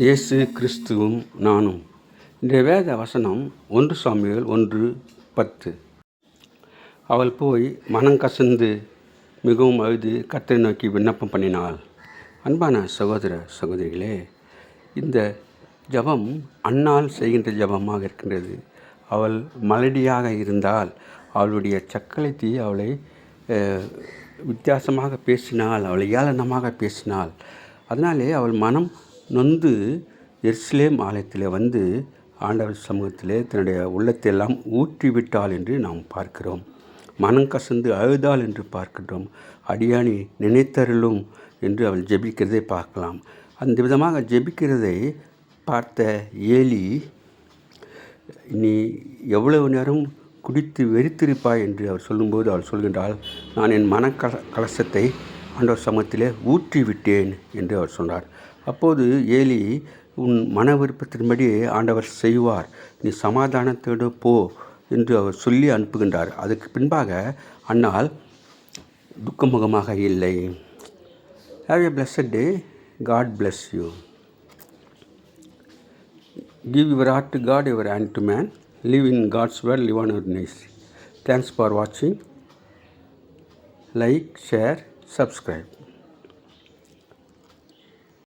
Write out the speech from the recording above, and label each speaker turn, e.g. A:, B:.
A: இயேசு கிறிஸ்துவும் நானும். இன்றைய வேத வசனம் 1 சாமுவேல் 1:10. அவள் போய் மனங்கசந்து மிகவும் அழுது கர்த்தரை நோக்கி விண்ணப்பம் பண்ணினாள். அன்பான சகோதர சகோதரிகளே, இந்த ஜெபம் அன்னாள் செய்கின்ற ஜெபமாக இருக்கின்றது. அவள் மலடியாக இருந்தால் அவளுடைய சக்களத்தி அவளை வித்தியாசமாக பேசினாள், அவளை ஏளனமாக பேசினாள். அதனாலே அவள் மனம் நொந்து எருசலேம் ஆலயத்தில் வந்து ஆண்டவர் சமூகத்திலே தன்னுடைய உள்ளத்தை எல்லாம் ஊற்றிவிட்டாள் என்று நாம் பார்க்கிறோம். மனம் கசந்து அழுதாள் என்று பார்க்கின்றோம். அடியானி நினைத்தருளும் என்று அவள் ஜெபிக்கிறதை பார்க்கலாம். அந்த விதமாக ஜெபிக்கிறதை பார்த்த ஏலி, நீ எவ்வளவு நேரம் குடித்து வெறித்திருப்பாய் என்று அவர் சொல்லும்போது அவள் சொல்கின்றாள், நான் என் கலசத்தை ஆண்டவர் சமூகத்திலே ஊற்றிவிட்டேன் என்று அவர் சொன்னார். அப்போது ஏலி, உன் மன விருப்பத்தின்படி ஆண்டவர் செய்வார், நீ சமாதானத்தோடு போ என்று அவர் சொல்லி அனுப்புகின்றார். அதுக்கு பின்பாக அன்னாள் துக்கமுகமாக இல்லை. Have a blessed day. God bless you. Give your heart to God, your hand to man. Live in God's word, live on your knees. Thanks for watching. Like, share, subscribe.